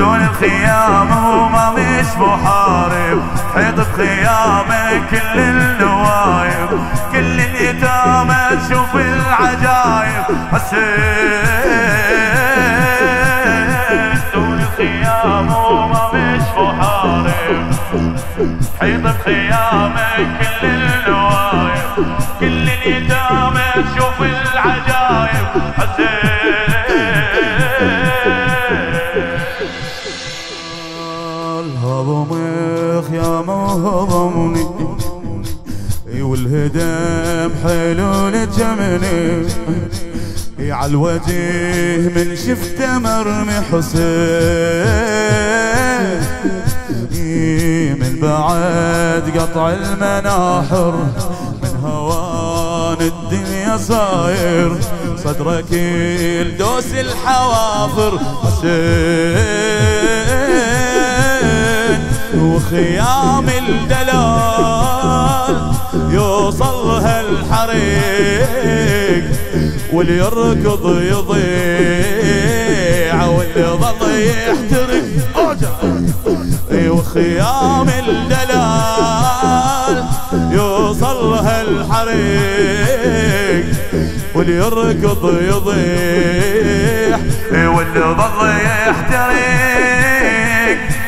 دون الخيام وما مش محارب، حيط بخيامه كل النوايب، كل اليتامى تشوف العجايب. حسين دون الخيام وما مش محارب، حيط بخيامه كل النوايب، كل اليتامى تشوف العجايب. حسين هضمك يا مهضمني والهدم حلو لجمني، عالوجه من شفته مرمي حسين، من بعد قطع المناحر من هوان الدنيا صاير، صدرك يلدوس الحوافر. حسين وخيام الدلال يوصلها الحريق، واللي يركض يضيع واللي ظل يحترق. وخيام الدلال يوصلها الحريق، واللي يركض يضيع واللي ظل يحترق.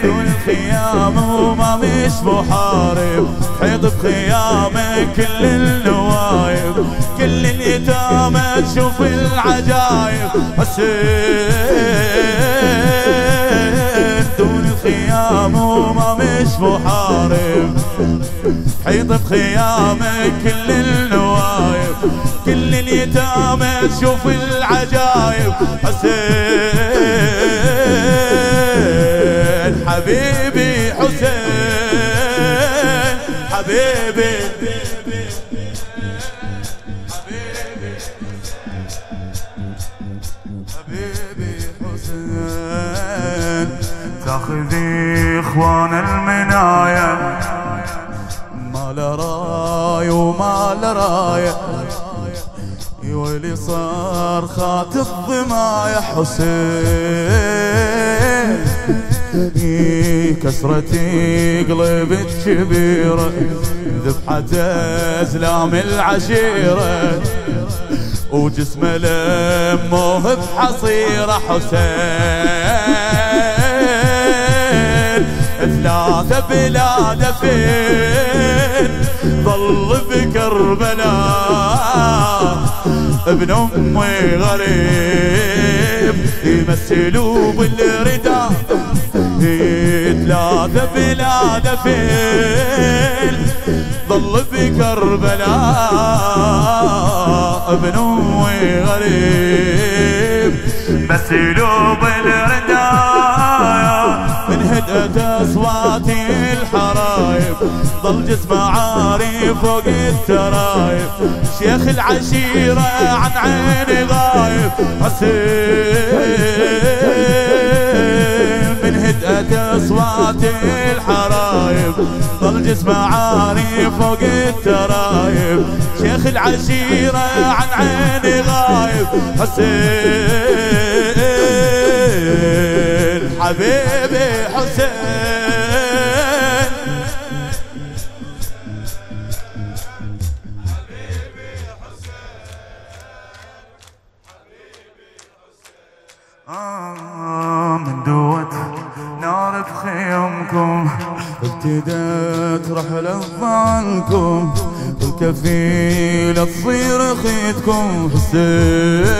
والخيام وما مش محارب، حيط بخيامه كل النوايب، كل اليتامى تشوف العجايب. حسين دون الخيام وما مش محارب، حيط بخيامه كل النوايب، كل اليتامى تشوف العجايب. حسين حبيبي حسين حبيبي حبيبي حسين، تاخذي اخوان المنايا ما له راي وما له رايه، واللي صار خاتف ضمايا. حسين كسرتي قلبت كبيرة، ذبحة أزلام العشيرة، وجسمه لموه بحصيرة. حسين ثلاثة بلاد فين ظل بكربلاء، ابن امي غريب يمثلوا بالرداء. ثلاثة بلاد فين ظل بكربلاء، ابن امي غريب مثلوا بالرداء. من هدأت اصواتي الحرايب ظل جسمه عاري فوق الترايب، شيخ العشيرة عن عيني غايب. حسين من هدأت اصوات الحرايب ظل جسمه عاري فوق الترايب، شيخ العشيرة عن عيني غايب. حسين حبيبي حسين من دوت نار بخيمكم ابتدت رحلة عنكم، والكفيلة تصير خيتكم. حسين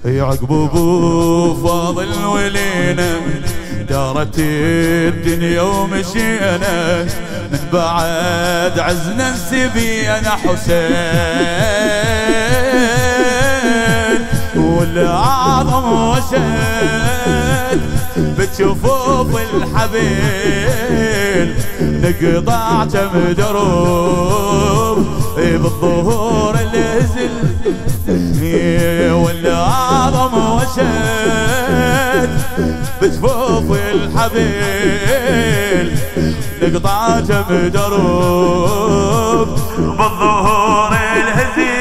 يعقب ابو فاضل ولينا دارت الدنيا ومشينا، من بعد عزنا السبينا. حسين والأعظم وشد بتشوفوف الحبيل، نقطع كم دروب بالظهور الهزل، والأعظم وشد بجفوف الحبيل، نقطع كم دروب بالظهور الهزيل.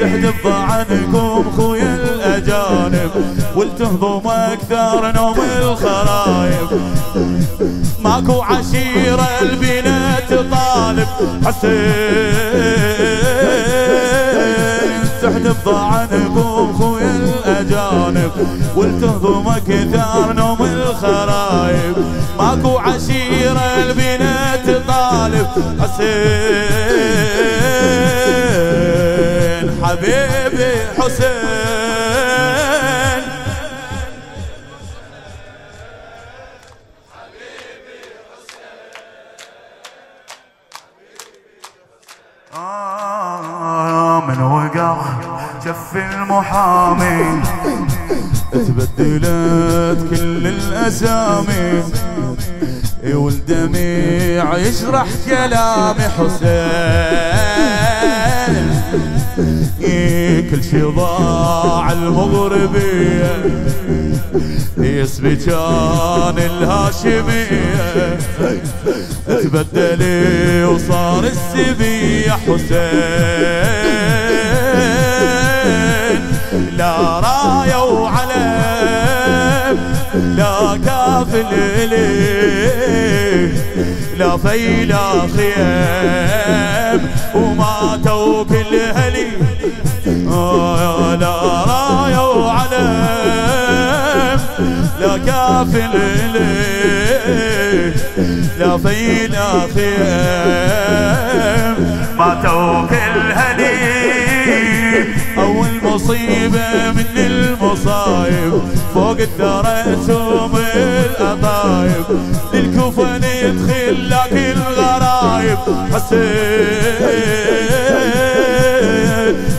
تحدف عنكم خويا الأجانب والتهضم اكثر نوم الخرايب. ماكو عشيرة البنات طالب حسين تحدب ضعنكم خويا الأجانب والتهضم اكثر نوم الخرايب. ماكو عشيرة البنات طالب حسين حبيبي حسين. من وقع جف المحامي تبدلت كل الأسامي والدميع يشرح كلامي حسين. كل شي ضاع المغربية اسمي كان الهاشمية تبدلي وصار السبية حسين. لا راية وعلم لا كافل إليه لا في لا خيام وماتوا كل هلي. لا راية وعلم لا كافل إليه لا في لا خيام ماتوا كل هلي. أول مصيبة من المصايب فوق الثرى الأطايب للكفن يدخل لك الغرايب حسين.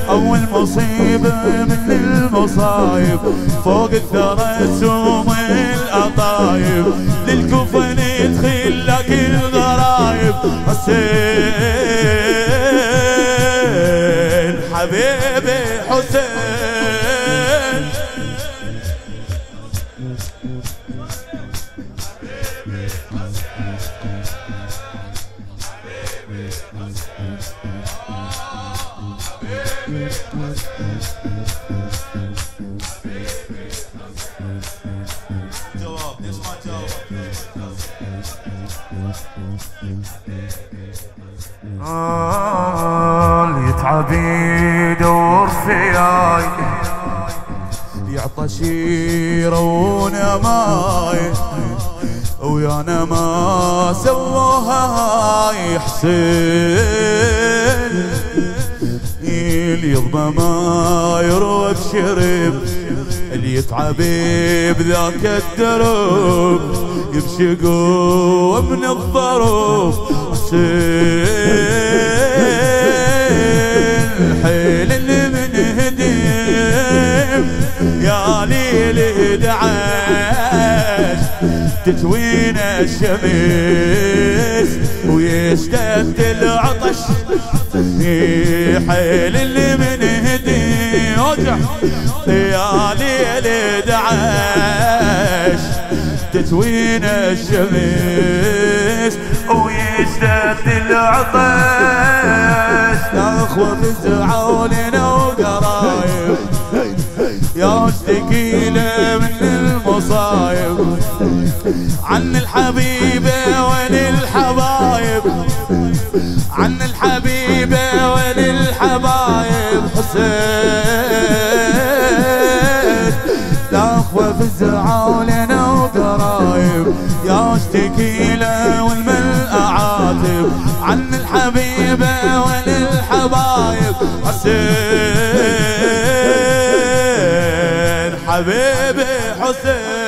أول مصيبة من المصايب فوق الثرى الأطايب للكفن يدخل لك الغرايب حسين حبيبي حسين. جواب ليش ما جاوب؟ اللي يتعب يدور فياي يعطى شيرة ونماي ويانا ما سووها هاي حسين. اللي يضمى ما يروق شرب اللي يتعب بذاك الدرب يمشي قوة من الظروف حسين. الحيل اللي من هديم يا ليل 11 تتوين الشمس ويشتد العطش. حيل اللي من هديم وجع يا ليل 11 تتوين الشمس ويشتد العطش. يا اخوة فزعوا لنا وقرايب يا اشتكينا من المصايب عن الحبيبة وللحبايب عن الحبيبة وللحبايب حسين. لا اخوة فزعوا لنا وقرايب يا اشتكينا والملء عاتب عن الحبيبة وللحبايب حسين حبيبي حسين.